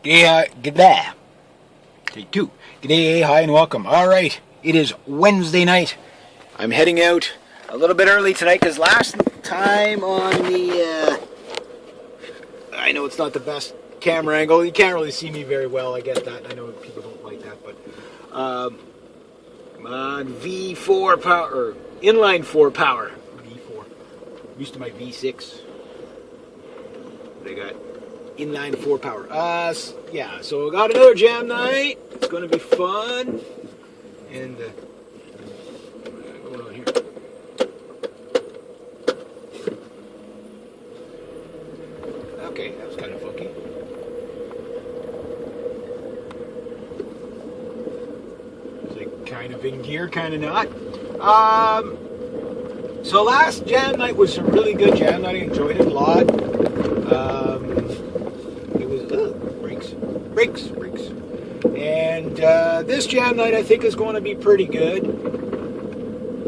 G'day. Take two. G'day, hi, and welcome. Alright, it is Wednesday night. I'm heading out a little bit early tonight because last time on the... I know it's not the best camera angle. You can't really see me very well, I get that. I know people don't like that, but... on V4 power, or inline 4 power. V4. Used to my V6. What I got? Inline 4 power. Yeah, so I got another jam night. It's going to be fun. And, what's going on here? Okay, that was kind of funky. It's like kind of in gear, kind of not. So last jam night was a really good jam night. I enjoyed it a lot. Brakes. And this jam night I think is going to be pretty good.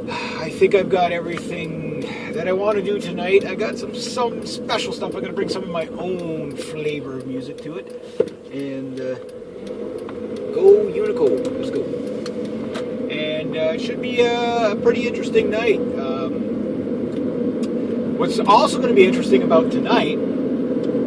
I think I've got everything that I want to do tonight. I got some special stuff. I'm going to bring some of my own flavor of music to it. And go Unico. Let's go. And it should be a pretty interesting night. What's also going to be interesting about tonight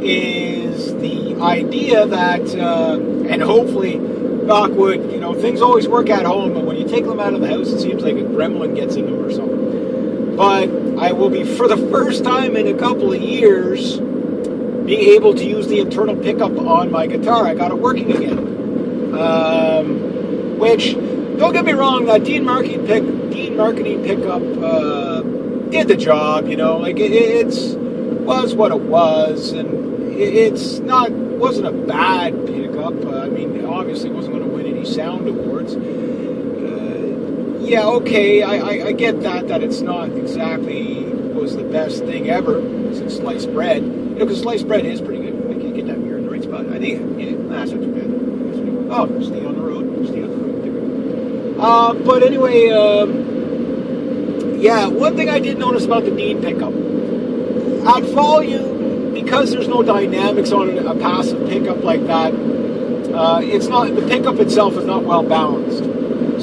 is the idea that, and hopefully, knockwood, you know, things always work at home, but when you take them out of the house, it seems like a gremlin gets in them or something. But I will be, for the first time in a couple of years, being able to use the internal pickup on my guitar. I got it working again. Which, don't get me wrong, that Dean Marketing pickup did the job, you know, like it was what it was, and wasn't a bad pickup. I mean, obviously it wasn't going to win any sound awards. Yeah, okay, I get that it's not exactly was the best thing ever since sliced bread. You know, because sliced bread is pretty good. I can't get that mirror in the right spot. I think, yeah, that's not too bad. Oh, stay on the road. But anyway, yeah, one thing I did notice about the Dean pickup. At volume, because there's no dynamics on a passive pickup like that, it's not, the pickup itself is not well balanced.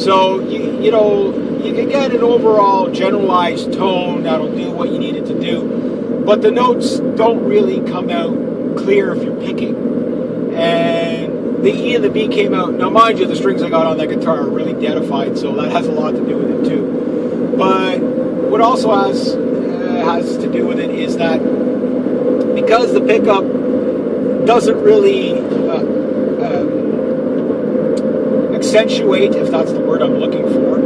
So you know you can get an overall generalized tone that'll do what you need it to do, but the notes don't really come out clear if you're picking. And the E and the B came out. Now, mind you, the strings I got on that guitar are really deadified, so that has a lot to do with it too. But what also has to do with it is that because the pickup doesn't really accentuate, if that's the word I'm looking for,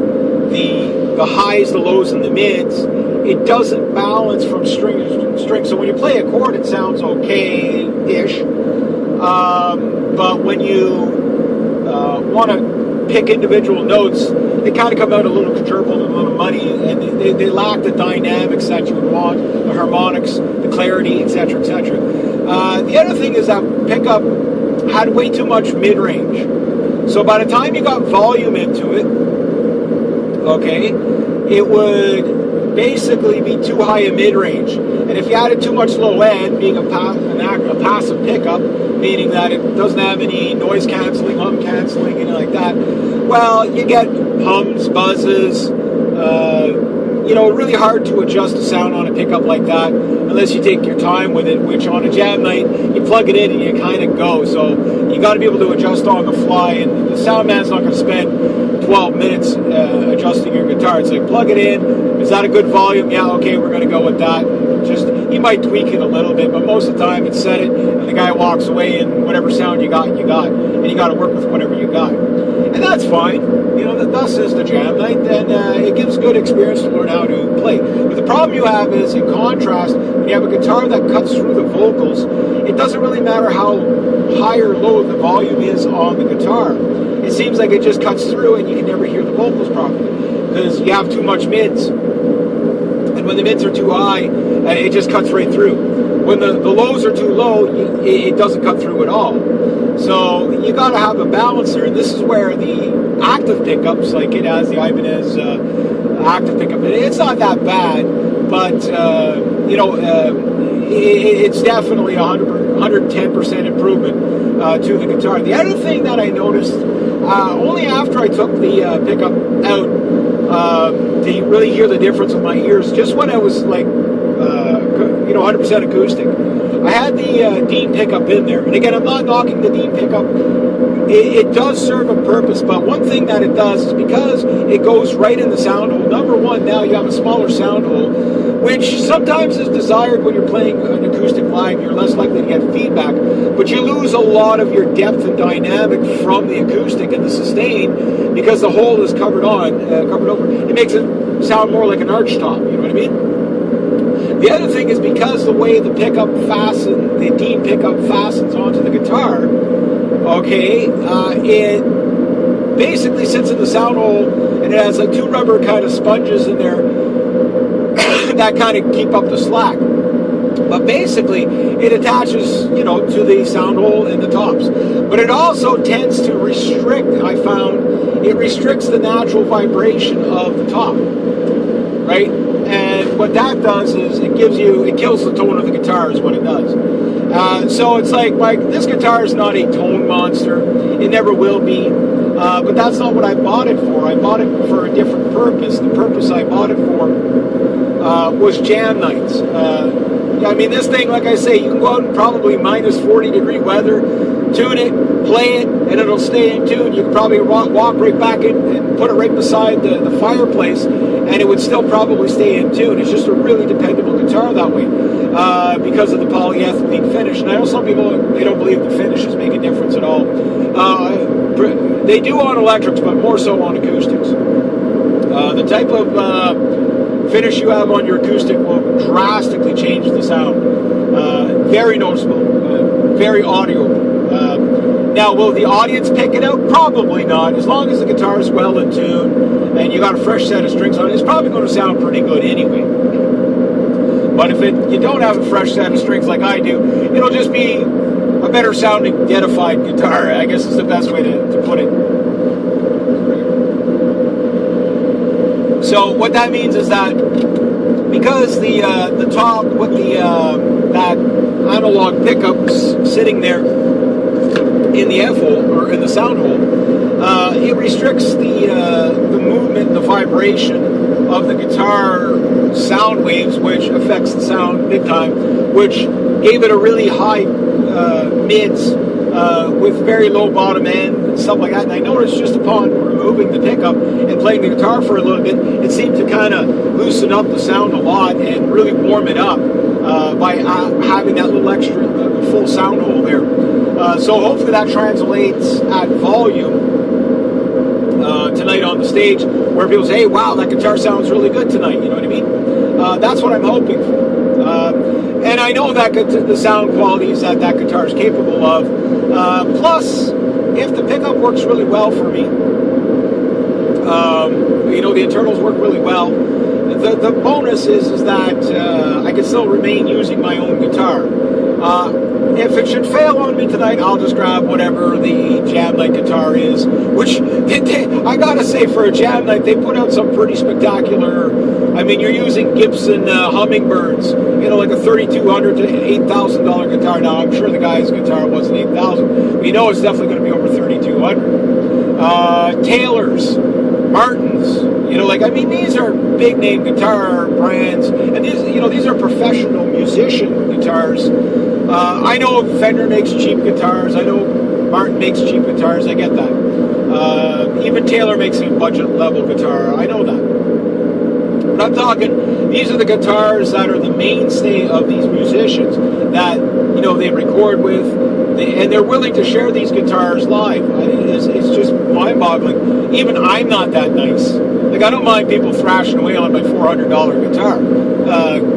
the highs, the lows, and the mids, it doesn't balance from string to string. So when you play a chord, it sounds okay-ish, but when you want to pick individual notes, they kind of come out a little gerbled and a little muddy, and they lack the dynamics that you would want, the harmonics, the clarity, etc., etc. The other thing is that pickup had way too much mid-range. So by the time you got volume into it, okay, it would basically be too high a mid-range. And if you added too much low end, being a passive pickup, meaning that it doesn't have any noise cancelling, hum cancelling, anything like that, well, you get hums, buzzes, you know, really hard to adjust the sound on a pickup like that unless you take your time with it, which on a jam night, you plug it in and you kind of go. So you got to be able to adjust on the fly, and the sound man's not going to spend 12 minutes adjusting your guitar. It's like, plug it in. Is that a good volume? Yeah, okay, we're going to go with that. Just, he might tweak it a little bit, but most of the time it's set it, and the guy walks away, and whatever sound you got, and you got to work with whatever you got. And that's fine. You know, thus is the jam night, and it gives good experience to learn how to play. But the problem you have is, in contrast, when you have a guitar that cuts through the vocals, it doesn't really matter how high or low the volume is on the guitar. It seems like it just cuts through, and you can never hear the vocals properly because you have too much mids. And when the mids are too high, it just cuts right through. When the lows are too low, it doesn't cut through at all. So you got to have a balance there, and this is where the active pickups, like it has the Ibanez active pickup, it's not that bad, but you know, it's definitely 100 110% improvement to the guitar. The other thing that I noticed, only after I took the pickup out, to really hear the difference with my ears, just when I was like, 100% acoustic. I had the Dean pickup in there, and again, I'm not knocking the Dean pickup. It does serve a purpose, but one thing that it does is because it goes right in the sound hole. Number one, now you have a smaller sound hole, which sometimes is desired when you're playing an acoustic live. You're less likely to get feedback, but you lose a lot of your depth and dynamic from the acoustic and the sustain because the hole is covered over. It makes it sound more like an arch top. You know what I mean? The other thing is because the way the Dean pickup fastens onto the guitar, okay, it basically sits in the sound hole, and it has like two rubber kind of sponges in there that kind of keep up the slack. But basically, it attaches, to the sound hole and the tops. But it also tends to restrict, I found, it restricts the natural vibration of the top, right? And what that does is it kills the tone of the guitar is what it does. So it's like, this guitar is not a tone monster. It never will be. But that's not what I bought it for. I bought it for a different purpose. The purpose I bought it for was jam nights. This thing, like I say, you can go out in probably minus 40-degree weather, tune it, play it, and it'll stay in tune. You can probably walk right back in and put it right beside the fireplace, and it would still probably stay in tune. It's just a really dependable guitar that way because of the polyethylene finish. And I know some people, they don't believe the finishes make a difference at all. They do on electrics, but more so on acoustics. The type of finish you have on your acoustic will drastically change the sound. Very noticeable, very audible. Now, will the audience pick it out? Probably not. As long as the guitar is well in tune and you got a fresh set of strings on it, it's probably going to sound pretty good anyway. But if you don't have a fresh set of strings like I do, it'll just be a better sounding deadified guitar, I guess is the best way to put it. So what that means is that because the top with that analog pickups sitting there in the F hole or in the sound hole, it restricts the movement, the vibration of the guitar sound waves, which affects the sound big time, which gave it a really high mids with very low bottom end and stuff like that. And I noticed just upon removing the pickup and playing the guitar for a little bit, it seemed to kind of loosen up the sound a lot and really warm it up by having that little extra full sound hole there. So hopefully that translates at volume tonight on the stage, where people say, hey, wow, that guitar sounds really good tonight, you know what I mean? That's what I'm hoping for. And I know that the sound qualities that guitar is capable of. Plus, if the pickup works really well for me, the internals work really well, the bonus is that I can still remain using my own guitar. If it should fail on me tonight, I'll just grab whatever the jam night guitar is, which I gotta say, for a jam night, they put out some pretty spectacular. I mean, you're using Gibson Hummingbirds, like a $3,200 to $8,000 guitar. Now, I'm sure the guy's guitar wasn't $8,000. We know it's definitely going to be over $3,200. Taylors, Martins, these are big name guitar brands, and these are professional musician guitars. I know Fender makes cheap guitars. I know Martin makes cheap guitars. I get that. Even Taylor makes a budget level guitar. I know that. But I'm talking, these are the guitars that are the mainstay of these musicians that, they record with, and they're willing to share these guitars live. It's just mind-boggling. Even I'm not that nice. I don't mind people thrashing away on my $400 guitar.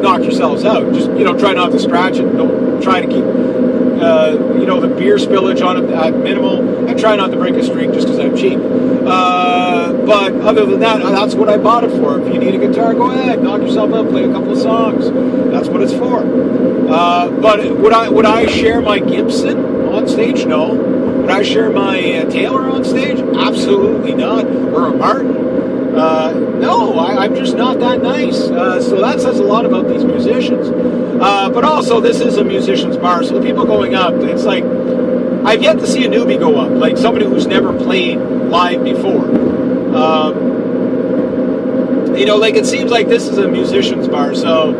Knock yourselves out. Just, try not to scratch it. Don't try to keep, the beer spillage on it at minimal, and try not to break a string just because I'm cheap. But other than that, that's what I bought it for. If you need a guitar, go ahead, knock yourself out, play a couple of songs. That's what it's for. But would I share my Gibson on stage? No. Would I share my Taylor on stage? Absolutely not. Or a Martin? No, I'm just not that nice. So that says a lot about these musicians. But also, this is a musician's bar, so the people going up, it's like, I've yet to see a newbie go up, like somebody who's never played live before. You know, like, it seems like this is a musician's bar, so,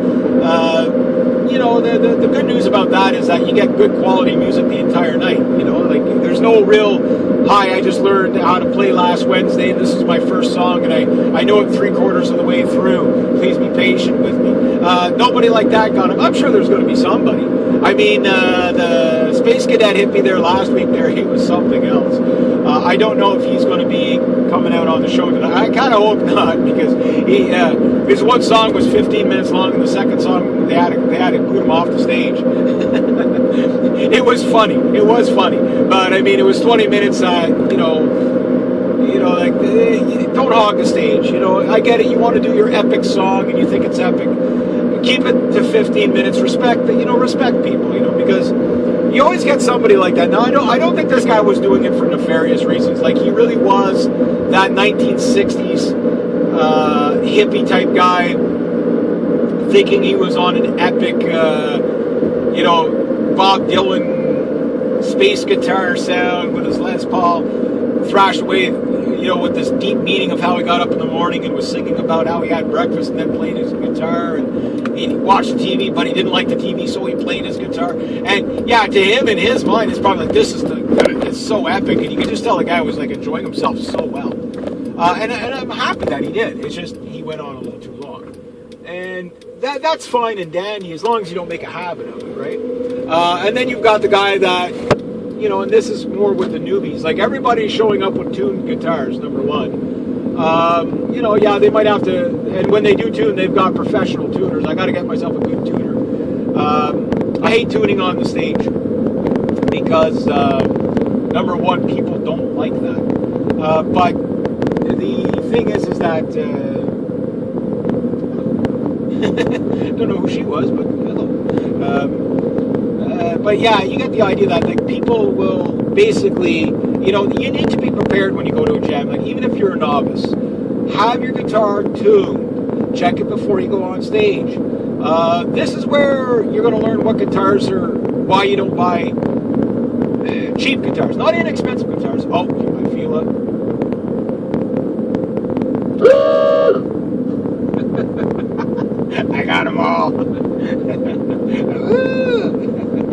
you know, the good news about that is that you get good quality music the entire night, you know, like, there's no real, hi, I just learned how to play last Wednesday, and this is my first song, and I know it 3/4 of the way through, please be patient with me. Nobody like that got him. I'm sure there's going to be somebody. I mean, the Space Cadet hit me there last week there, he was something else. I don't know if he's going to be coming out on the show tonight. I kind of hope not, because his one song was 15 minutes long, and the second song they had to boot him off the stage. It was funny. It was funny, but I mean, it was 20 minutes. You know, like, don't hog the stage. You know, I get it. You want to do your epic song, and you think it's epic. Keep it to 15 minutes. Respect people. You know, because you always get somebody like that. Now, I don't think this guy was doing it for nefarious reasons. Like, he really was that 1960s hippie type guy, thinking he was on an epic, you know, Bob Dylan space guitar sound with his Les Paul thrashed away, you know, with this deep meaning of how he got up in the morning and was singing about how he had breakfast and then played his guitar, and he watched the TV, but he didn't like the TV, so he played his guitar. And yeah, to him, in his mind, it's probably like, this is it's so epic, and you can just tell the guy was like enjoying himself so well. And I'm happy that he did. It's just he went on a little too long, and that's fine and dandy as long as you don't make a habit of it, right? And then you've got the guy that, you know, and this is more with the newbies. Like, everybody's showing up with tuned guitars, number one. You know, yeah, they might have to, and when they do tune, they've got professional tuners. I got to get myself a good tuner. I hate tuning on the stage because, number one, people don't like that. But the thing is that, don't know who she was, but hello. But yeah, you get the idea that, like, people will basically, you know, you need to be prepared when you go to a jam. Like, even if you're a novice, have your guitar tuned. Check it before you go on stage. This is where you're going to learn what guitars are, why you don't buy cheap guitars, not inexpensive guitars. Oh, I feel it. I got them all.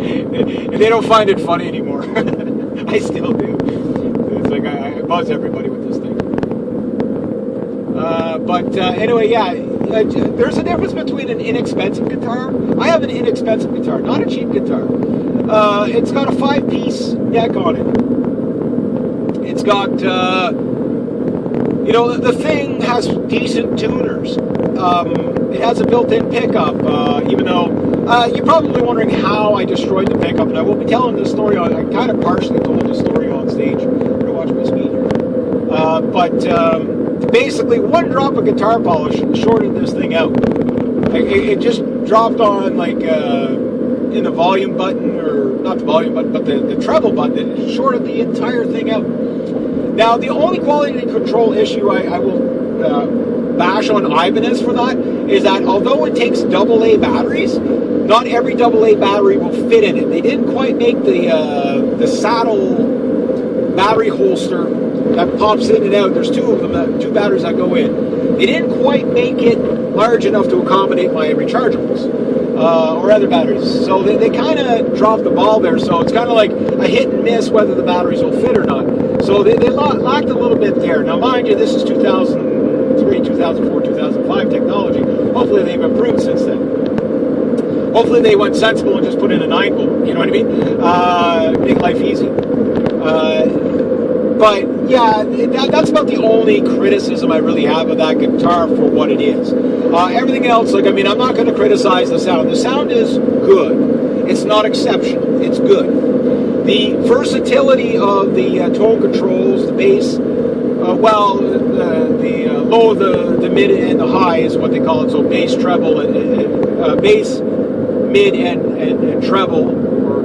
And they don't find it funny anymore. I still do. It's like I buzz everybody with this thing. But anyway, yeah, there's a difference between an inexpensive guitar. I have an inexpensive guitar, not a cheap guitar. It's got a 5-piece neck on it. It's got, you know, the thing has decent tuners. It has a built-in pickup, even though you're probably wondering how I destroyed the pickup, and I will be telling this story on, I kind of partially told this story on stage. I'm going to watch my speed here. But basically, one drop of guitar polish shorted this thing out. It just dropped on, like, in the volume button, or not the volume button, but the treble button. It shorted the entire thing out. Now, the only quality control issue I will bash on Ibanez for that is that although it takes AA batteries, not every AA battery will fit in it. They didn't quite make the saddle battery holster that pops in and out. There's two of them, two batteries that go in. They didn't quite make it large enough to accommodate my rechargeables or other batteries. So they kind of dropped the ball there. So it's kind of like a hit and miss whether the batteries will fit or not. So they lacked a little bit there. Now, mind you, this is 2003, 2004, 2005 technology. Hopefully they've improved since then. Hopefully they went sensible and just put in a 9-volt, you know what I mean? Make life easy. But yeah, that's about the only criticism I really have of that guitar for what it is. Everything else, like, I mean, I'm not going to criticize the sound. The sound is good. It's not exceptional. It's good. The versatility of the tone controls, the bass, the low, the mid, and the high is what they call it. So bass, treble, bass, mid, and treble, or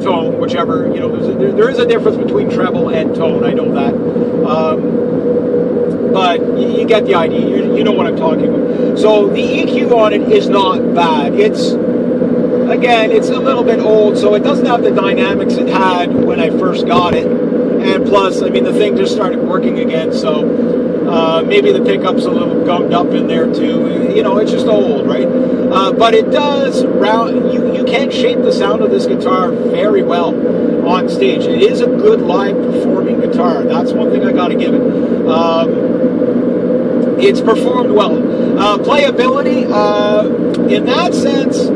tone, whichever. You know, there is a difference between treble and tone. I know that. but you get the idea. You know what I'm talking about. So the EQ on it is not bad. It's a little bit old, so it doesn't have the dynamics it had when I first got it. And plus, I mean, the thing just started working again, so maybe the pickup's a little gummed up in there too. You know, it's just old, right? But it does you can shape the sound of this guitar very well on stage. It is a good live performing guitar. That's one thing I got to give it. It's performed well. Playability, in that sense,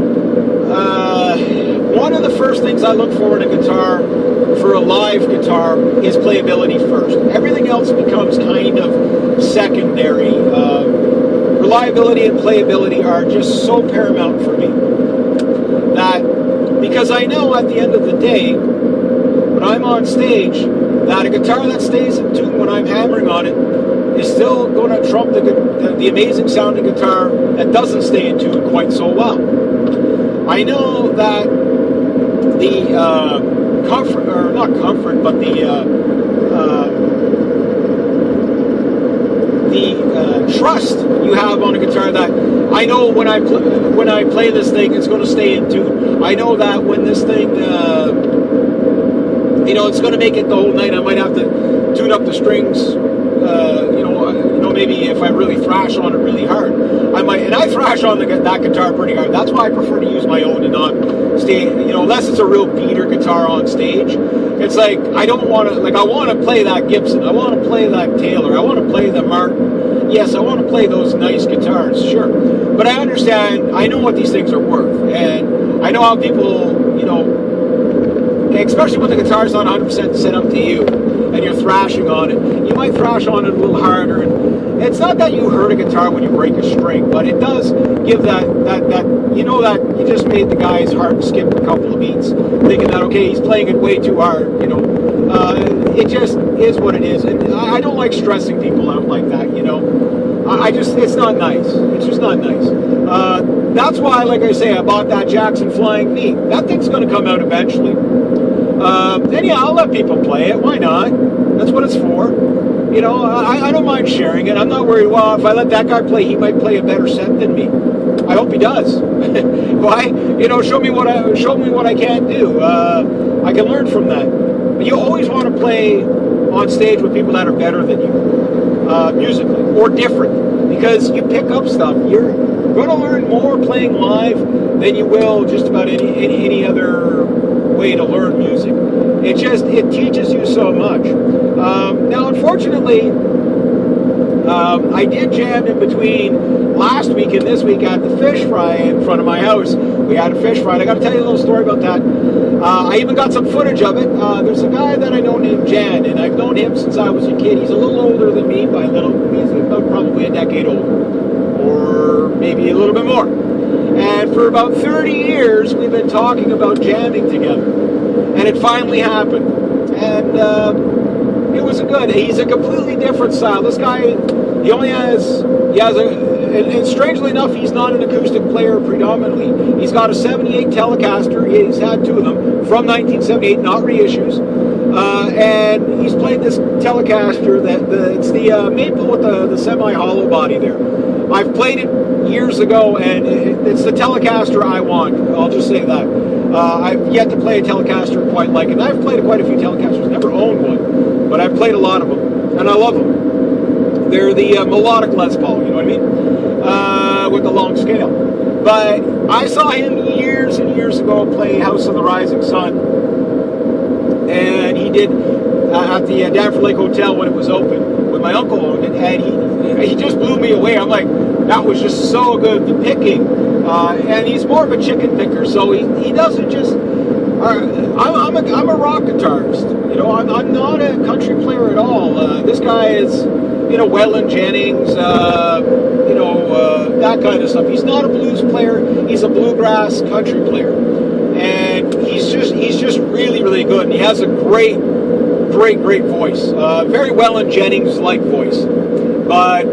one of the first things I look for in a guitar, for a live guitar, is playability first. Everything else becomes kind of secondary. Reliability and playability are just so paramount for me that, because I know at the end of the day, when I'm on stage, that a guitar that stays in tune when I'm hammering on it is still going to trump the amazing sounding guitar that doesn't stay in tune quite so well. I know that the comfort, or not comfort, but the trust you have on a guitar, that I know when I play this thing, it's going to stay in tune. I know that when this thing, you know, it's going to make it the whole night. I might have to tune up the strings. Maybe if I really thrash on it really hard, I might, and I thrash on that guitar pretty hard. That's why I prefer to use my own and not stay, unless it's a real beater guitar on stage. It's like, I don't want to, like, I want to play that Gibson, I want to play that Taylor, I want to play the Martin. Yes, I want to play those nice guitars, sure. But I understand, I know what these things are worth, and I know how people, especially when the guitar's not 100% set up to you, and you're thrashing on it, you might thrash on it a little harder. And it's not that you hurt a guitar when you break a string, but it does give that that you just made the guy's heart skip a couple of beats, thinking that, okay, he's playing it way too hard. It just is what it is, and I don't like stressing people out like that. It's not nice. It's just not nice. That's why, like I say, I bought that Jackson Flying V. That thing's going to come out eventually. And yeah, I'll let people play it. Why not? That's what it's for. I don't mind sharing it. I'm not worried. Well, if I let that guy play, he might play a better set than me. I hope he does. Why? Show me what I can't do. I can learn from that. But you always want to play on stage with people that are better than you, musically, or different, because you pick up stuff. You're going to learn more playing live than you will just about any other way to learn music. It teaches you so much. Now, unfortunately, I did jam in between last week and this week at the fish fry in front of my house. We had a fish fry. I got to tell you a little story about that. I even got some footage of it. There's a guy that I know named Jan, and I've known him since I was a kid. He's a little older than me by a little. He's about probably a decade older, or maybe a little bit more. And for about 30 years, we've been talking about jamming together. And it finally happened. And it was he's a completely different style. This guy, and strangely enough, he's not an acoustic player predominantly. He's got a 78 Telecaster. He's had two of them from 1978, not reissues. And he's played this Telecaster, it's the maple with the semi-hollow body there. I've played it years ago, and it's the Telecaster I want. I'll just say that. I've yet to play a Telecaster quite like it. And I've played quite a few Telecasters, never owned one, but I've played a lot of them, and I love them. They're the melodic Les Paul, you know what I mean? With the long scale. But I saw him years and years ago play House of the Rising Sun, and he did at the Danford Lake Hotel when it was open, when my uncle owned it, and he just blew me away. I'm like, that was just so good. The picking, and he's more of a chicken picker, so he doesn't just. I'm a rock guitarist, I'm not a country player at all. This guy is, Waylon Jennings, that kind of stuff. He's not a blues player. He's a bluegrass country player, and he's just really, really good. And he has a great voice, very Waylon Jennings-like voice, but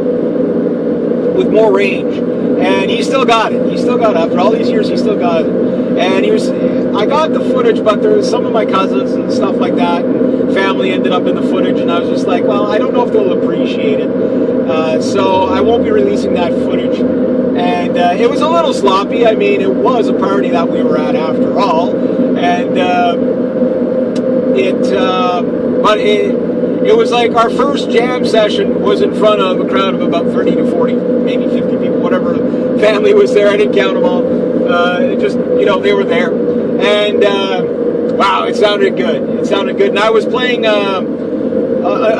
with more range. And he still got it. After all these years, he still got it. And I got the footage, but there's some of my cousins and stuff like that. And family ended up in the footage, and I was just like, well, I don't know if they'll appreciate it. So I won't be releasing that footage. And it was a little sloppy. I mean, it was a party that we were at after all. And it was like our first jam session was in front of a crowd of about 30 to 40, maybe 50 people, whatever family was there. I didn't count them all. They were there. And wow, it sounded good. It sounded good. And I was playing a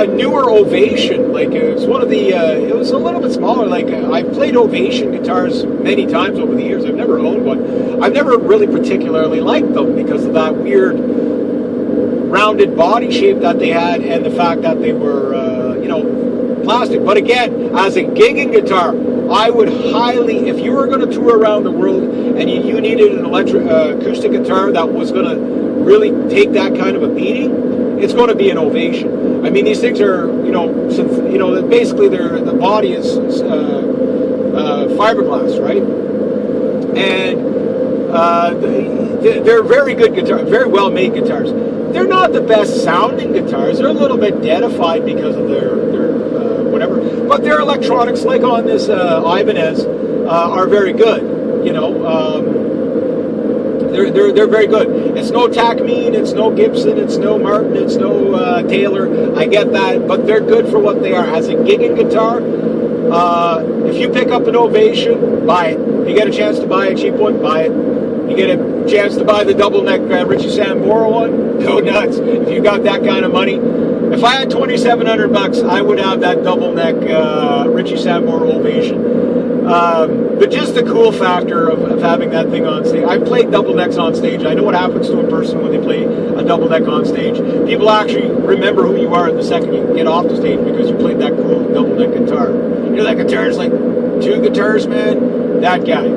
newer Ovation. Like, it was one of the, it was a little bit smaller. Like, I've played Ovation guitars many times over the years. I've never owned one. I've never really particularly liked them because of that weird rounded body shape that they had and the fact that they were, plastic. But again, as a gigging guitar, I would highly, if you were going to tour around the world and you needed an acoustic guitar that was going to really take that kind of a beating, it's going to be an Ovation. I mean, these things are, basically the body is fiberglass, right? And they're very good guitars, very well-made guitars. They're not the best sounding guitars. They're a little bit deadified because of their whatever. But their electronics, like on this Ibanez, are very good. They're very good. It's no Takmean, it's no Gibson, it's no Martin, it's no Taylor. I get that, but they're good for what they are. As a gigging guitar, if you pick up an Ovation, buy it. If you get a chance to buy a cheap one, buy it. You get a chance to buy the double neck Richie Sambora one, go nuts. If you got that kind of money. If I had $2,700, I would have that double neck Richie Sambora Ovation. But just the cool factor of having that thing on stage. I've played double necks on stage. I know what happens to a person when they play a double neck on stage. People actually remember who you are the second you get off the stage because you played that cool double neck guitar. That guitar is like 2 guitars, man. That guy.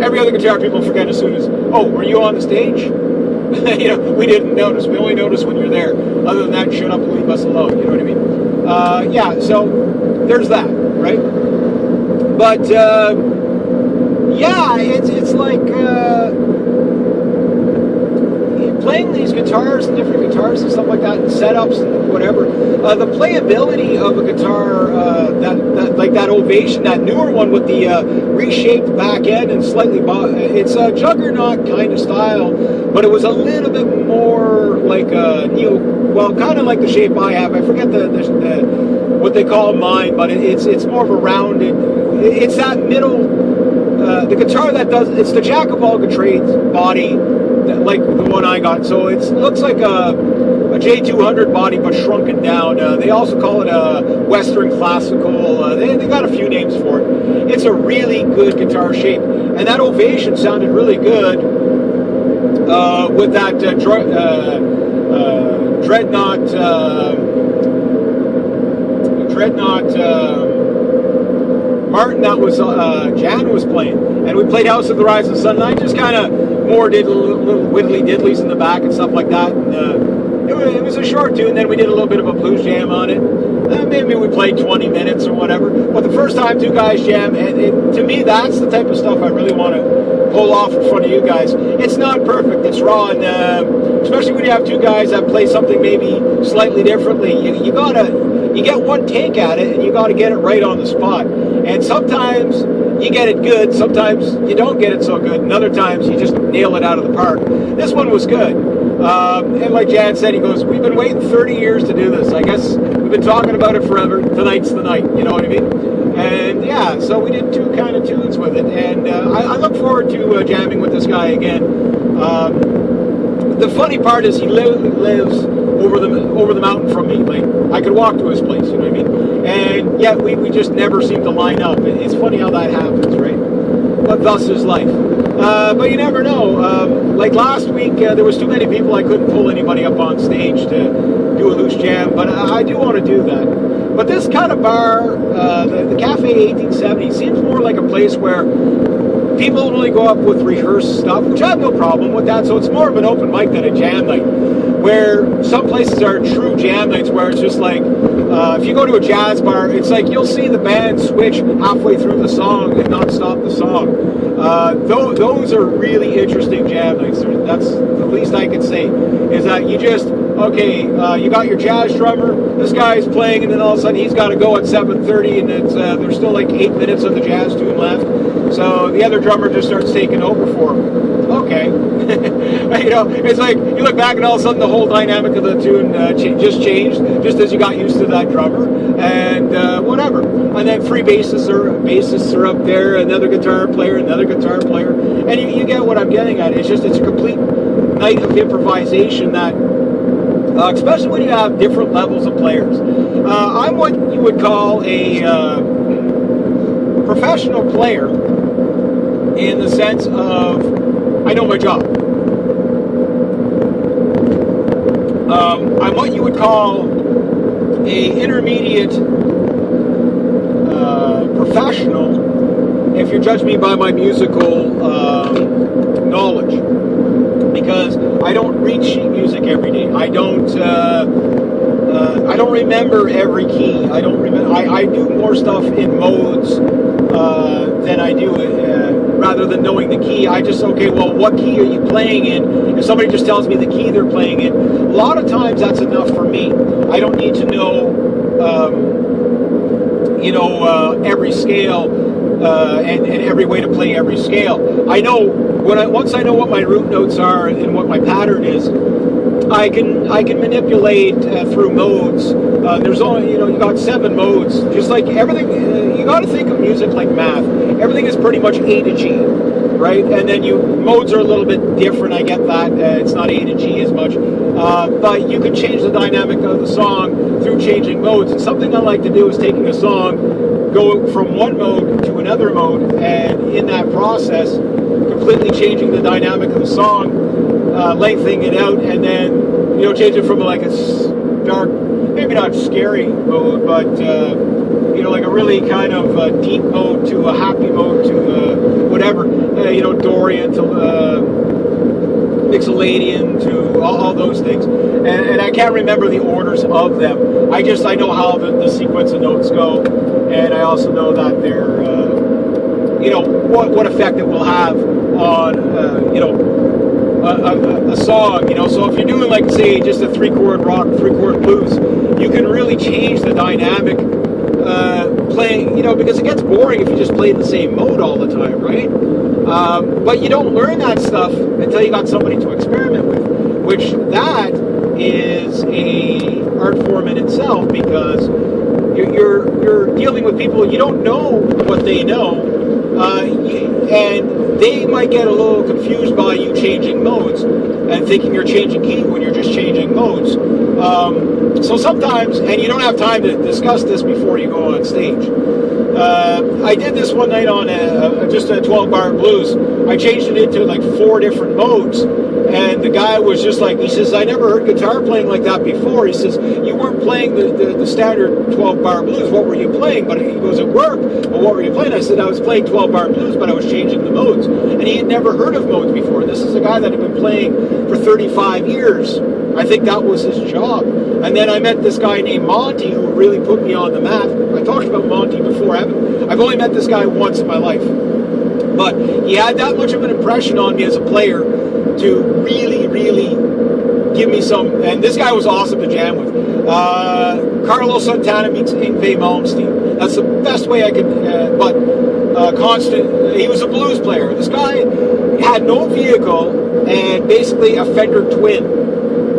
Every other guitar people forget as soon as, oh, were you on the stage? We didn't notice. We only notice when you're there. Other than that, shut up and leave us alone. You know what I mean? So there's that, right? But it's like playing these guitars and different guitars and stuff like that, and setups and whatever. The playability of a guitar, that Ovation, that newer one with the reshaped back end and slightly, it's a Juggernaut kind of style, but it was a little bit more like a kind of like the shape I have. I forget what they call mine, but it's more of a rounded. It's that middle. The guitar that does, it's the jack of all trades body, like the one I got. So it looks like a J200 body, but shrunken down. They also call it a Western Classical. They got a few names for it. It's a really good guitar shape, and that Ovation sounded really good with that Dreadnought. Martin that was Jan was playing, and we played House of the Rising Sun, and I just kind of more did little widdly diddlies in the back and stuff like that, and it was a short tune. Then we did a little bit of a blues jam on it. Maybe we played 20 minutes or whatever, but the first time 2 guys jam, and to me that's the type of stuff I really want to pull off in front of you guys. It's not perfect, it's raw, and especially when you have 2 guys that play something maybe slightly differently, you get one take at it, and you got to get it right on the spot. And sometimes you get it good, sometimes you don't get it so good, and other times you just nail it out of the park. This one was good. And like Jan said, he goes, we've been waiting 30 years to do this. I guess we've been talking about it forever. Tonight's the night, you know what I mean? And yeah, so we did 2 kind of tunes with it, and I look forward to jamming with this guy again. The funny part is he lives over the mountain from me. Like, I could walk to his place, you know what I mean? And yet we just never seem to line up. It's funny how that happens, right? But thus is life. But you never know. Like last week, there was too many people. I couldn't pull anybody up on stage to do a loose jam, but I do want to do that. But this kind of bar, the Cafe 1870, seems more like a place where people only go up with rehearsed stuff, which I have no problem with that. So it's more of an open mic than a jam night, where some places are true jam nights where it's just like, if you go to a jazz bar, it's like you'll see the band switch halfway through the song and not stop the song. Those are really interesting jam nights. That's the least I can say. Is that you just, okay, you got your jazz drummer, this guy's playing, and then all of a sudden he's got to go at 7:30, and there's still like 8 minutes of the jazz tune left. So the other drummer just starts taking over for him. Okay. You know, it's like you look back and all of a sudden the whole dynamic of the tune just changed, just as you got used to that drummer, and whatever. And then three bassists are up there, another guitar player, and you get what I'm getting at. It's a complete night of improvisation that, especially when you have different levels of players. I'm what you would call a professional player in the sense of I know my job. I'm what you would call a intermediate professional if you judge me by my musical knowledge, because I don't read sheet music every day. I don't remember every key. I do more stuff in modes than I do rather than knowing the key. I just, okay, well, what key are you playing in? If somebody just tells me the key they're playing in, a lot of times that's enough for me. I don't need to know every scale and every way to play every scale. I know once I know what my root notes are and what my pattern is, I can manipulate through modes. There's only, you got 7 modes. Just like everything, you got to think of music like math. Everything is pretty much A to G, right? And then modes are a little bit different. I get that. It's not A to G as much. But you can change the dynamic of the song through changing modes. And something I like to do is taking a song, go from one mode to another mode, and in that process, completely changing the dynamic of the song, lengthening it out, and then change it from like a dark, maybe not scary mode, but like a really kind of deep mode to a happy mode to whatever, Dorian to Mixolydian to all those things, and I can't remember the orders of them. I know how the sequence of notes go, and I also know that they're what effect it will have on a song, so if you're doing like, say, just a 3-chord rock, 3-chord blues, you can really change the dynamic playing, because it gets boring if you just play in the same mode all the time, right? But you don't learn that stuff until you got somebody to experiment with, which that is a art form in itself, because you're dealing with people, you don't know what they know, and they might get a little confused by you changing modes and thinking you're changing key when you're just changing modes. So sometimes, and you don't have time to discuss this before you go on stage. I did this one night on just a 12-bar blues. I changed it into like 4 different modes, and the guy was just like, he says, I never heard guitar playing like that before. He says, you weren't playing the standard 12-bar blues. What were you playing? But he goes, it worked. Well, what were you playing? I said, I was playing 12-bar blues, but I was changing the modes. And he had never heard of modes before. This is a guy that had been playing for 35 years. I think that was his job. And then I met this guy named Monty, who really put me on the map. I talked about Monty before. I've only met this guy once in my life. But he had that much of an impression on me as a player to really, really give me some. And this guy was awesome to jam with. Carlos Santana meets Yngwie Malmsteen. That's the best way I could. Constant. He was a blues player. This guy had no vehicle and basically a Fender Twin.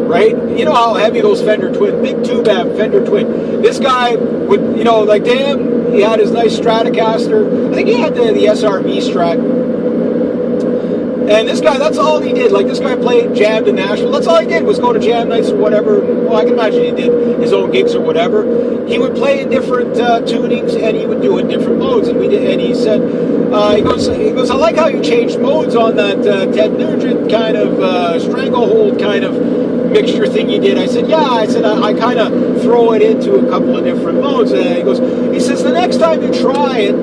Right? You know how heavy those Fender Twin, big tube amp Fender Twin. This guy would, like, damn, he had his nice Stratocaster. I think he had the SRV Strat. And this guy, that's all he did. Like, this guy played, jammed in Nashville. That's all he did, was go to jam nights or whatever. Well, I can imagine he did his own gigs or whatever. He would play in different tunings, and he would do it in different modes. And he said, he goes, I like how you changed modes on that Ted Nugent kind of stranglehold kind of mixture thing you did. I said, yeah. I said, I kind of throw it into a couple of different modes. And he says, the next time you try it,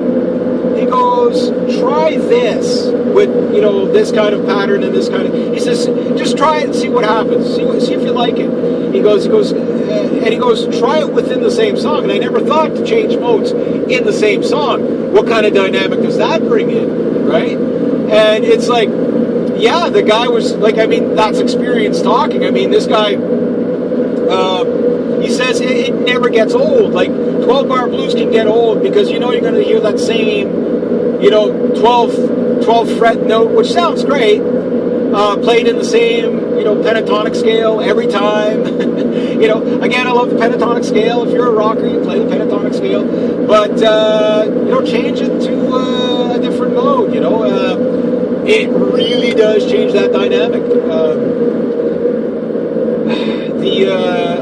he goes, try this with, this kind of pattern and this kind of, he says, just try it and see what happens. See if you like it. He goes, try it within the same song. And I never thought to change modes in the same song. What kind of dynamic does that bring in, right? And it's like, yeah, the guy was like, I mean, that's experience talking. I mean, this guy, he says it never gets old. Like 12-bar blues can get old because you're going to hear that same, 12 fret note, which sounds great, played in the same, pentatonic scale every time. Again, I love the pentatonic scale. If you're a rocker, you play the pentatonic scale, but change it to a different mode. It really does change that dynamic.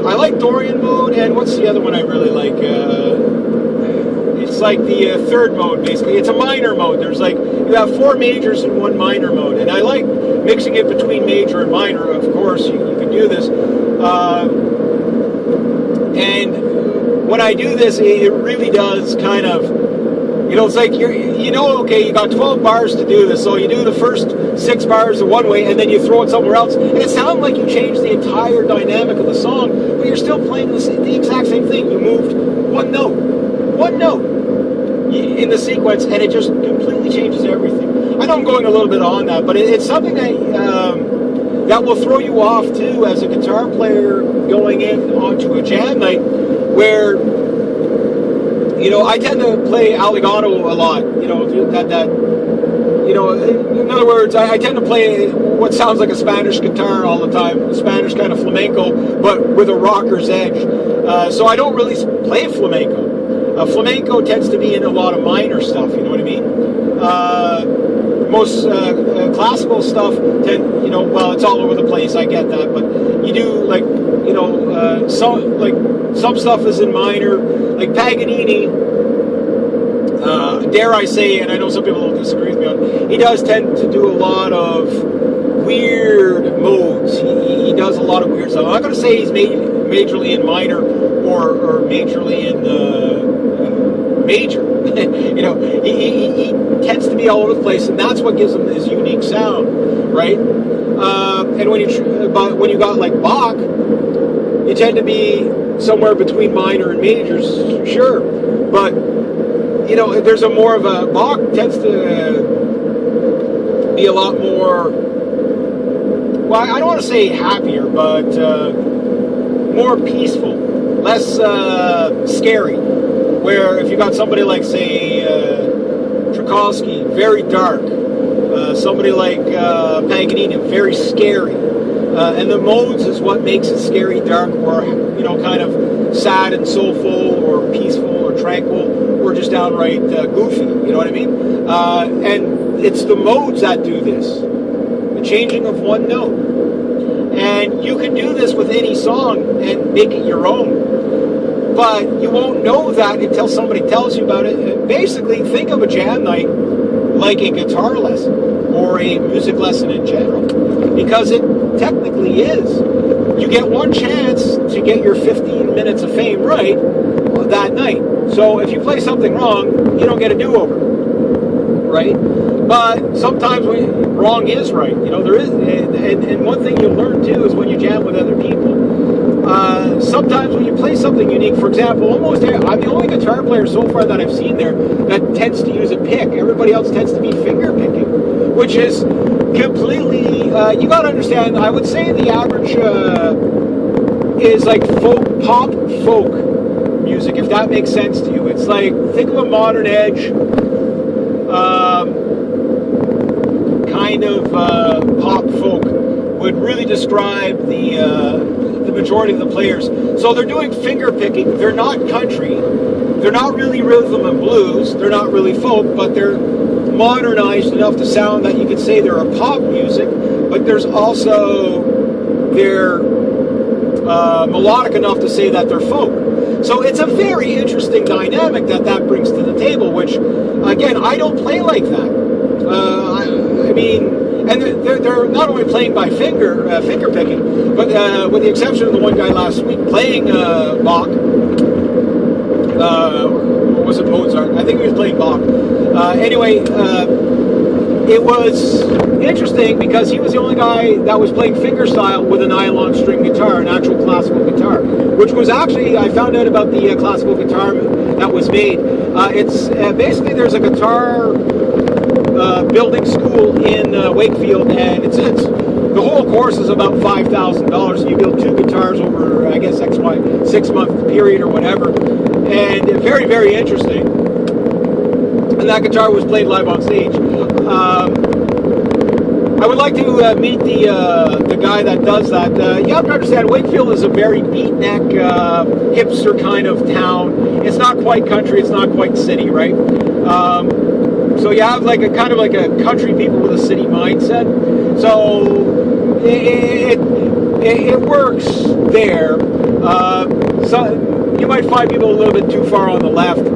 I like Dorian mode, and what's the other one I really like? It's like the third mode, basically. It's a minor mode. There's like, you have 4 majors and 1 minor mode, and I like mixing it between major and minor. Of course, you can do this. And when I do this, it really does kind of, it's like okay, you got 12 bars to do this, so you do the first 6 bars one way, and then you throw it somewhere else, and it sounds like you changed the entire dynamic of the song, but you're still playing the exact same thing. You moved one note in the sequence, and it just completely changes everything. I know I'm going a little bit on that, but it's something that will throw you off too as a guitar player going in onto a jam night, where I tend to play allegato a lot. In other words, I tend to play what sounds like a Spanish guitar all the time, a Spanish kind of flamenco, but with a rocker's edge. So I don't really play flamenco. Flamenco tends to be in a lot of minor stuff, you know what I mean? Most classical stuff it's all over the place, I get that, but you do some stuff is in minor, like Paganini, dare I say, and I know some people will disagree with me on, he does tend to do a lot of weird modes. He does a lot of weird stuff. I'm not going to say he's majorly in minor or majorly in major. He tends to be all over the place, and that's what gives him his unique sound, right? And when you got like Bach, you tend to be somewhere between minor and majors, sure, but there's Bach tends to be a lot more, well, I don't want to say happier, but more peaceful, less scary. Where if you got somebody like, say, Tchaikovsky, very dark, somebody like Paganini, very scary, and the modes is what makes it scary, dark, or kind of sad and soulful, or peaceful, or tranquil, or just downright goofy. You know what I mean? And it's the modes that do this, the changing of one note. And you can do this with any song and make it your own. But you won't know that until somebody tells you about it. Basically, think of a jam night like a guitar lesson or a music lesson in general, because it technically is. You get one chance to get your 15 minutes of fame right that night. So if you play something wrong, you don't get a do-over, right? But sometimes wrong is right. There is, and one thing you'll learn too is when you jam with other people. Sometimes when you play something unique, for example, I'm the only guitar player so far that I've seen there that tends to use a pick. Everybody else tends to be finger picking, which is completely, you got to understand, I would say the average is like pop folk music, if that makes sense to you. It's like, think of a modern edge, kind of pop folk would really describe the majority of the players. So they're doing finger picking. They're not country. They're not really rhythm and blues. They're not really folk, but they're modernized enough to sound that you could say they're a pop music, but there's also, they're melodic enough to say that they're folk. So it's a very interesting dynamic that brings to the table, which, again, I don't play like that. I mean, and they're not only playing by finger picking, but with the exception of the one guy last week playing Bach, or was it Mozart? I think he was playing Bach. Anyway, it was interesting because he was the only guy that was playing fingerstyle with a nylon string guitar, an actual classical guitar, which was actually, I found out about the classical guitar that was made. It's basically, there's a guitar building school in Wakefield, and it's the whole course is about $5,000. You build 2 guitars over, I guess, 6-month period or whatever, and very, very interesting. And that guitar was played live on stage. I would like to meet the guy that does that. You have to understand, Wakefield is a very beatnik, hipster kind of town. It's not quite country, it's not quite city, right? So you have like a kind of like a country people with a city mindset. So it works there. So you might find people a little bit too far on the left.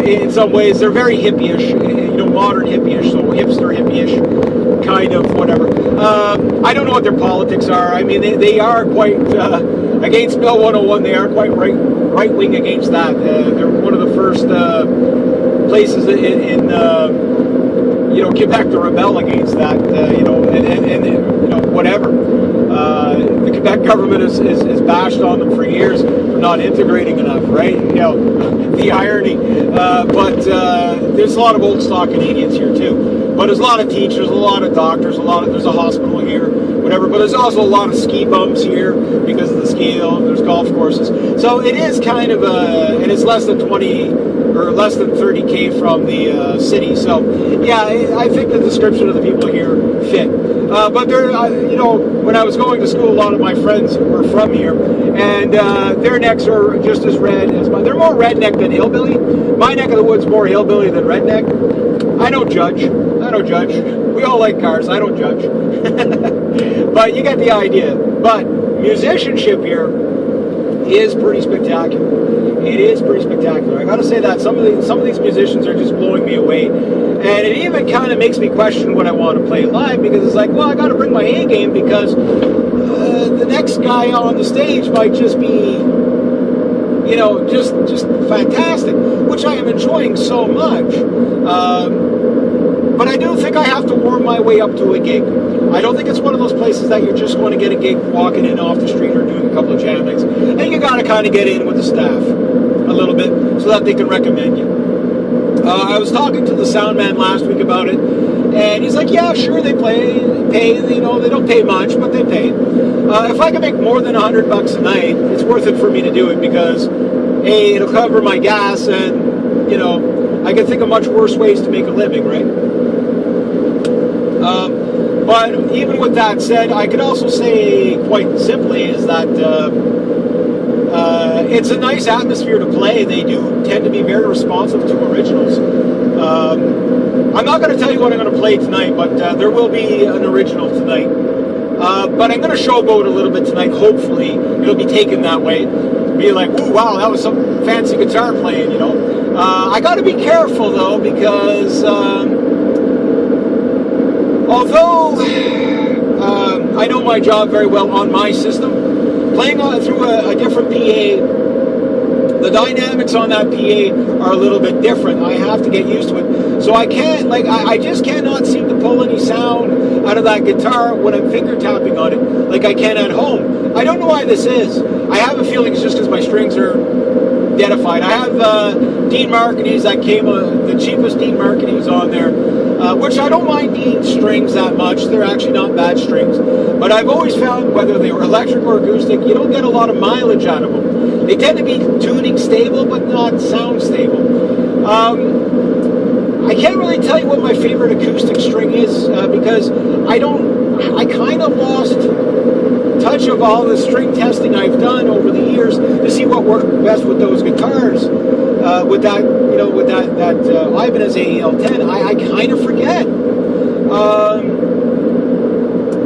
In some ways, they're very hippie-ish, modern hippie-ish, so hipster hippie-ish, kind of whatever. I don't know what their politics are. I mean, they are quite against Bill 101. They are quite right-wing against that. They're one of the first places in Quebec to rebel against that. And whatever. The Quebec government has bashed on them for years for not integrating enough, right? The irony. But there's a lot of old stock Canadians here too. But there's a lot of teachers, a lot of doctors, there's a hospital here, whatever. But there's also a lot of ski bumps here because of the scale. There's golf courses. So it is kind of and it's less than 20 or less than 30K from the city. So yeah, I think the description of the people here fit. But they're, when I was going to school, a lot of my friends were from here, and their necks are just as red as mine. They're more redneck than hillbilly. My neck of the woods more hillbilly than redneck. I don't judge. We all like cars. I don't judge. But you get the idea. But musicianship here is pretty spectacular. It is pretty spectacular. I got to say that some of these musicians are just blowing me away, and it even kind of makes me question what I want to play live, because it's like, well, I got to bring my A game, because the next guy on the stage might just be, just fantastic, which I am enjoying so much. But I do think I have to warm my way up to a gig. I don't think it's one of those places that you're just going to get a gig walking in off the street or doing a couple of jam nights. I think you got to kind of get in with the staff a little bit so that they can recommend you. I was talking to the sound man last week about it, and he's like, yeah, sure, they pay, they don't pay much, but they pay. If I can make more than $100 a night, it's worth it for me to do it, because A, it'll cover my gas, and, I can think of much worse ways to make a living, right? But even with that said, I could also say quite simply is that it's a nice atmosphere to play. They do tend to be very responsive to originals. I'm not going to tell you what I'm going to play tonight, but there will be an original tonight. But I'm going to showboat a little bit tonight. Hopefully, it'll be taken that way. Be like, ooh, wow, that was some fancy guitar playing, I got to be careful, though, because although I know my job very well on my system, playing through a different PA, the dynamics on that PA are a little bit different. I have to get used to it. So I can't, I just cannot seem to pull any sound out of that guitar when I'm finger tapping on it like I can at home. I don't know why this is. I have a feeling it's just because my strings are deadified. I have Dean Markneys that came, the cheapest Dean Markneys on there, which I don't mind Dean strings that much. They're actually not bad strings. But I've always found, whether they were electric or acoustic, you don't get a lot of mileage out of them. They tend to be tuning stable, but not sound stable. I can't really tell you what my favorite acoustic string is, because I kind of lost touch of all the string testing I've done over the years to see what worked best with those guitars. With that, with that Ibanez AEL10, I kind of forget.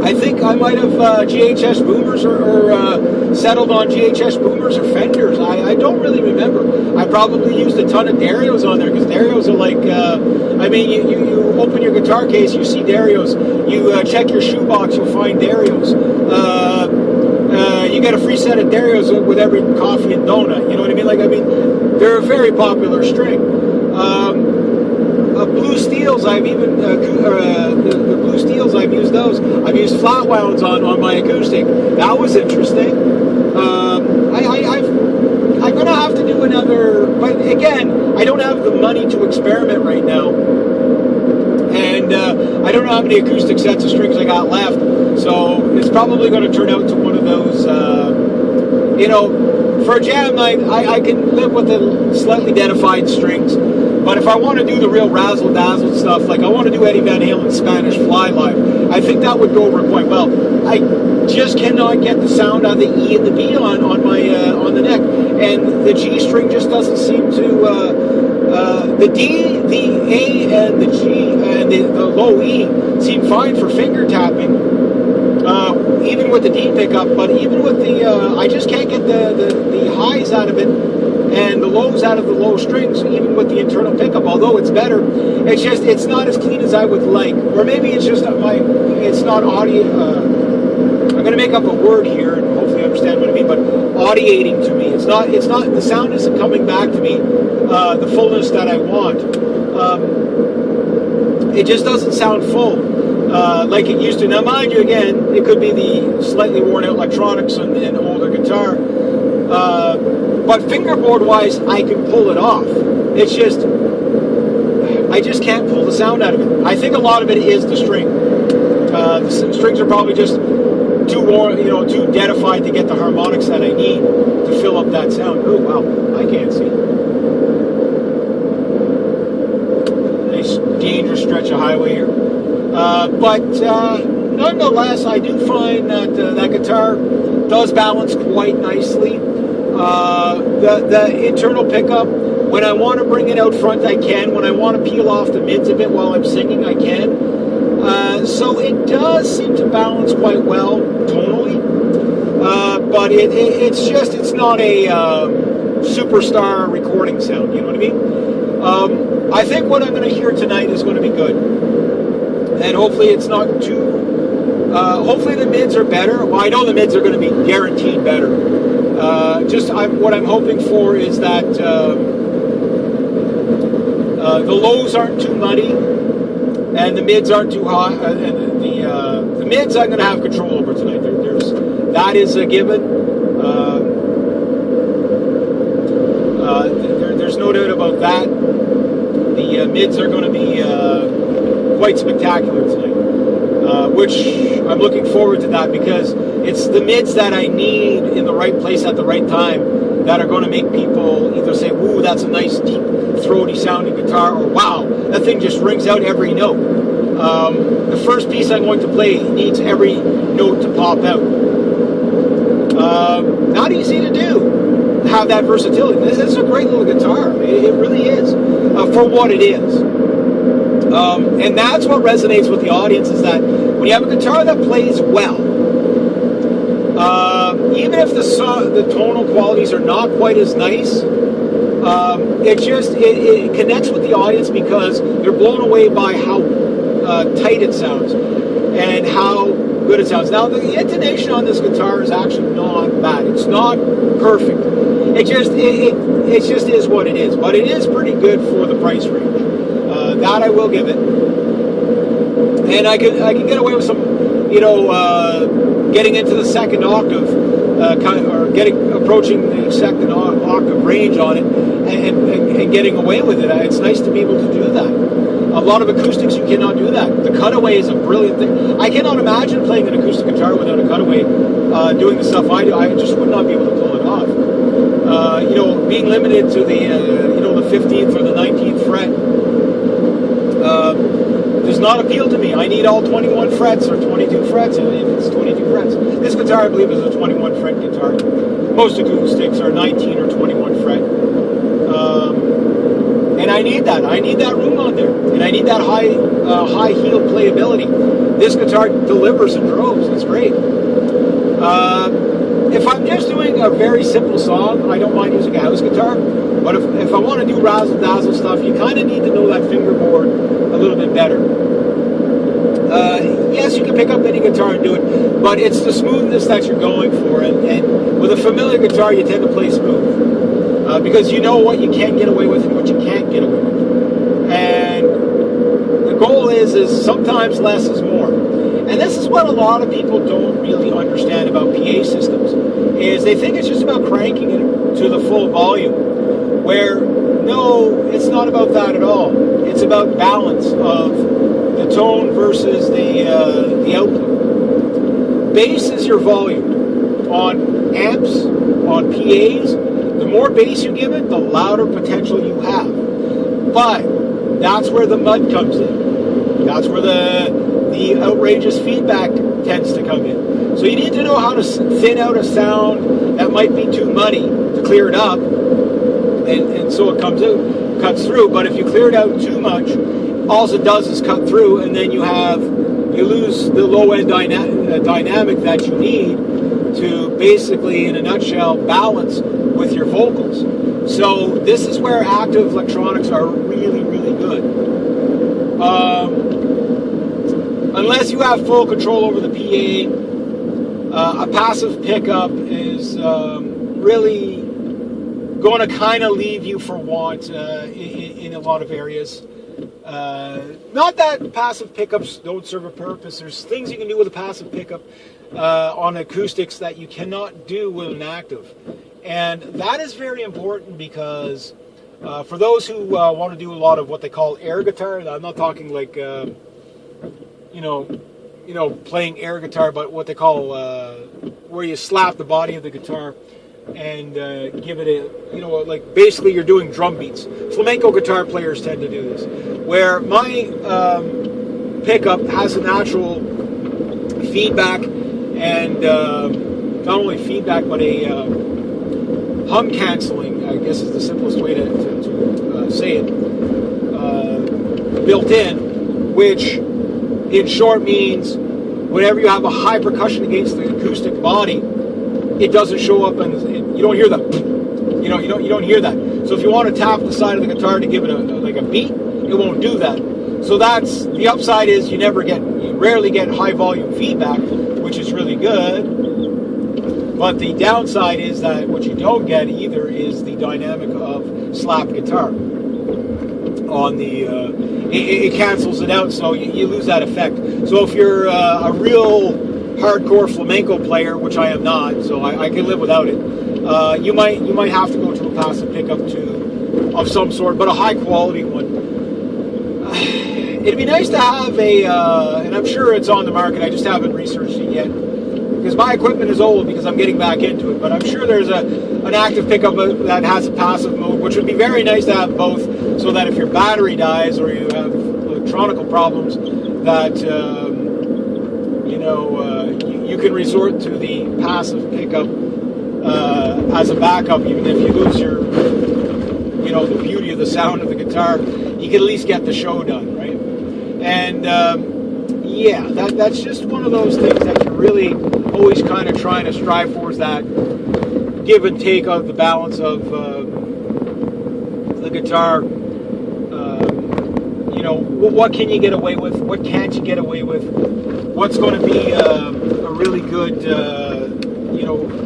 I think I might have GHS boomers or settled on GHS boomers or Fenders. I don't really remember. I probably used a ton of Darios on there, because Darios are like, you open your guitar case, you see Darios. You check your shoebox, you'll find Darios. You get a free set of Darios with every coffee and donut. You know what I mean? They're a very popular string. Blue Steels, I've even the Blue Steels, I've used those. I've used flat wounds on my acoustic. That was interesting. I'm gonna have to do another, but again, I don't have the money to experiment right now. how many acoustic sets of strings I got left, so it's probably going to turn out to one of those, you know, for a jam night, I can live with the slightly identified strings, but if I want to do the real razzle-dazzle stuff, like I want to do Eddie Van Halen's Spanish Fly Live, I think that would go over quite well. I just cannot get the sound out of the E and the B on the neck, and the G string just doesn't seem to. The D, the A, and the G, and the low E seem fine for finger tapping, even with the D pickup. But even with the, I just can't get the highs out of it and the lows out of the low strings, even with the internal pickup. Although it's better, it's not as clean as I would like, or maybe it's just it's not audio. I'm going to make up a word here and hopefully understand what I mean, but audiating to me. It's not, the sound isn't coming back to me, the fullness that I want. It just doesn't sound full, like it used to. Now, mind you, again, it could be the slightly worn out electronics and older guitar, but fingerboard-wise, I can pull it off. It's just, I just can't pull the sound out of it. I think a lot of it is the string. The strings are probably just too worn, you know, too deadified to get the harmonics that I need to fill up that sound. Oh wow, I can't see. Nice dangerous stretch of highway here, but nonetheless, I do find that that guitar does balance quite nicely. The internal pickup, when I want to bring it out front, I can. When I want to peel off the mids a bit while I'm singing, I can. So it does seem to balance quite well tonally, but it's not a superstar recording sound, you know what I mean? I think what I'm going to hear tonight is going to be good, and hopefully it's not too, hopefully the mids are better. Well, I know the mids are going to be guaranteed better. What I'm hoping for is that the lows aren't too muddy, and the mids aren't too high, and the mids I'm going to have control over tonight. That is a given. There's no doubt about that. The mids are going to be quite spectacular tonight, which I'm looking forward to that, because it's the mids that I need in the right place at the right time that are going to make people either say, "Ooh, that's a nice deep throaty sounding guitar," or "Wow, that thing just rings out every note." The first piece I'm going to play needs every note to pop out. Not easy to do, have that versatility. This is a great little guitar. It really is, for what it is. And that's what resonates with the audience, is that when you have a guitar that plays well, even if the tonal qualities are not quite as nice, it connects with the audience because they're blown away by how tight it sounds and how good it sounds. Now, the intonation on this guitar is actually not bad. It's not perfect. It just is what it is. But it is pretty good for the price range. That I will give it. And I can get away with some, you know, getting into the second octave, approaching the second octave range on it, and getting away with it. It's nice to be able to do that. A lot of acoustics, you cannot do that. The cutaway is a brilliant thing. I cannot imagine playing an acoustic guitar without a cutaway, doing the stuff I do. I just would not be able to pull it off. You know, being limited to the, you know, the 15th or the 19th fret does not appeal to me. I need all 21 frets or 22 frets, if it's 22 frets. This guitar, I believe, is a 21 fret guitar. Most acoustics are 19 or 21 fret. And I need that. I need that room on there, and I need that high heel playability. This guitar delivers in droves. It's great. If I'm just doing a very simple song, I don't mind using a house guitar. But if I want to do razzle-dazzle stuff, you kind of need to know that fingerboard a little bit better. Yes, you can pick up any guitar and do it, but it's the smoothness that you're going for. And with a familiar guitar, you tend to play smooth. Because you know what you can get away with and what you can't get away with. And the goal is sometimes less is more. And this is what a lot of people don't really understand about PA systems, is they think it's just about cranking it to the full volume, where no, it's not about that at all. It's about balance of the the tone versus the output. Bass is your volume. On amps, on PAs, the more bass you give it, the louder potential you have. But that's where the mud comes in. That's where the outrageous feedback tends to come in. So you need to know how to thin out a sound that might be too muddy to clear it up, and so it cuts through. But if you clear it out too much, all it does is cut through, and then you lose the low end dynamic that you need to basically, in a nutshell, balance with your vocals. So this is where active electronics are really, really good. Unless you have full control over the PA, a passive pickup is really going to kind of leave you for want in a lot of areas. Not that passive pickups don't serve a purpose. There's things you can do with a passive pickup on acoustics that you cannot do with an active. And that is very important because for those who want to do a lot of what they call air guitar, I'm not talking like, playing air guitar, but what they call where you slap the body of the guitar and give it a, like basically you're doing drum beats. Flamenco guitar players tend to do this. Where my pickup has a natural feedback and not only feedback, but a hum canceling, I guess is the simplest way to say it, built in, which in short means whenever you have a high percussion against the acoustic body, it doesn't show up, and you don't hear that. You don't hear that. So if you want to tap the side of the guitar to give it a beat, it won't do that. So that's the upside is you rarely get high volume feedback, which is really good. But the downside is that what you don't get either is the dynamic of slap guitar. On the it cancels it out, so you lose that effect. So if you're a real hardcore flamenco player, which I am not, so I can live without it, you might have to go to a passive pickup of some sort, but a high quality one. It'd be nice to have and I'm sure it's on the market, I just haven't researched it yet, because my equipment is old because I'm getting back into it, but I'm sure there's an active pickup that has a passive mode, which would be very nice to have both, so that if your battery dies or you have electronical problems, that you can resort to the passive pickup as a backup, even if you lose your, the beauty of the sound of the guitar, you can at least get the show done, right? And that's just one of those things that you're really always kind of trying to strive for, is that give and take of the balance of the guitar. What can you get away with? What can't you get away with? What's going to be a really good,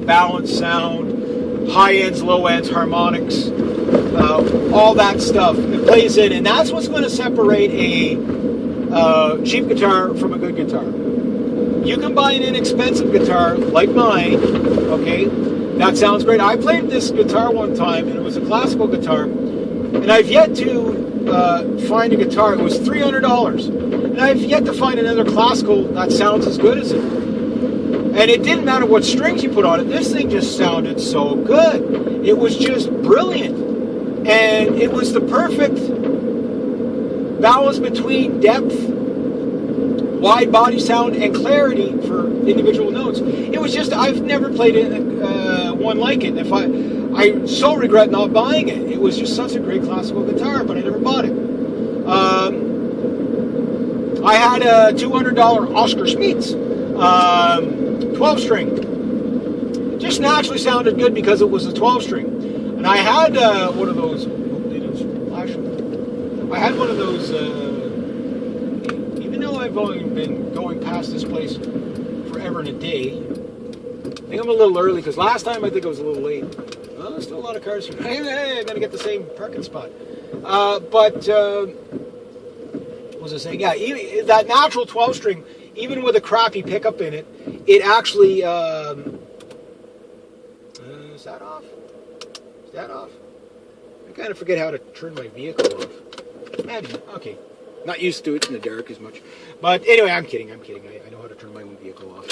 balanced sound, high ends, low ends, harmonics, all that stuff. It plays in, and that's what's going to separate a cheap guitar from a good guitar. You can buy an inexpensive guitar like mine, okay, that sounds great. I played this guitar one time, and it was a classical guitar, and I've yet to find a guitar. It was $300, and I've yet to find another classical that sounds as good as it. And it didn't matter what strings you put on it. This thing just sounded so good. It was just brilliant, and it was the perfect balance between depth, wide body sound, and clarity for individual notes. It was just, I've never played one like it. I so regret not buying it. It was just such a great classical guitar, but I never bought it. I had a $200 Oscar Schmidt's 12-string. It just naturally sounded good because it was a 12-string. And I had one of those. I had one of those. Even though I've only been going past this place forever and a day, I think I'm a little early because last time I think I was a little late. Well, there's still a lot of cars. Hey, I'm gonna get the same parking spot. What was I saying? Yeah, even that natural 12-string, even with a crappy pickup in it, it actually. Is that off? Is that off? I kind of forget how to turn my vehicle off. Imagine. Okay. Not used to it in the dark as much. But anyway, I'm kidding. I know how to turn my own vehicle off.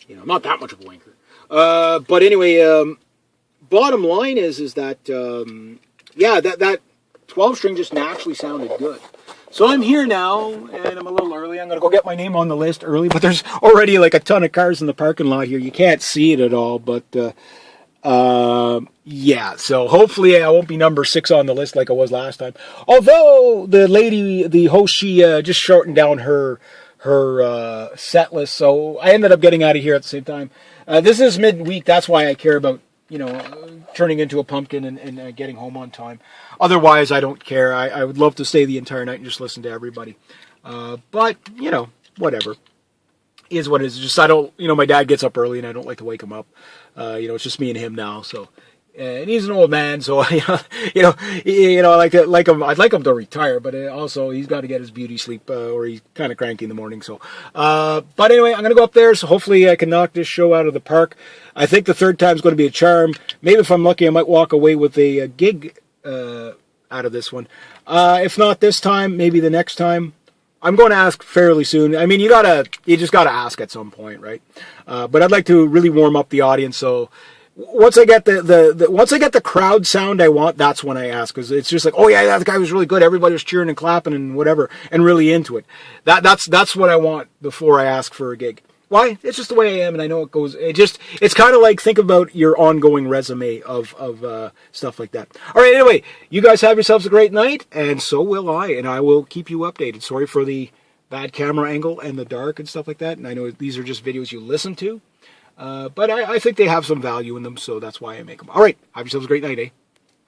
You know, I'm not that much of a wanker. But anyway, bottom line is that, yeah, that 12 string just naturally sounded good. So I'm here now, and I'm a little early. I'm going to go get my name on the list early, but there's already like a ton of cars in the parking lot here. You can't see it at all, but yeah, so hopefully I won't be number 6 on the list like I was last time. Although the lady, the host, she just shortened down her set list, so I ended up getting out of here at the same time. This is midweek, that's why I care about, you know, turning into a pumpkin and getting home on time. Otherwise, I don't care. I would love to stay the entire night and just listen to everybody. But, you know, whatever. Is what it is. Just I don't, you know, my dad gets up early and I don't like to wake him up. You know, it's just me and him now. So, and he's an old man, so you know, I like him. I'd like him to retire, but also he's got to get his beauty sleep, or he's kind of cranky in the morning. So, but anyway, I'm gonna go up there. So hopefully I can knock this show out of the park. I think the third time is going to be a charm. Maybe if I'm lucky, I might walk away with a gig out of this one. If not this time, maybe the next time. I'm going to ask fairly soon. I mean, you just gotta ask at some point, right? But I'd like to really warm up the audience. So once I get once I get the crowd sound I want, that's when I ask, because it's just like, oh yeah, that guy was really good. Everybody was cheering and clapping and whatever, and really into it. That's what I want before I ask for a gig. Why? It's just the way I am, and I know it goes. It's kind of like, think about your ongoing resume of stuff like that. All right, anyway, you guys have yourselves a great night, and so will I, and I will keep you updated. Sorry for the bad camera angle and the dark and stuff like that, and I know these are just videos you listen to, but I think they have some value in them, so that's why I make them. All right, have yourselves a great night, eh?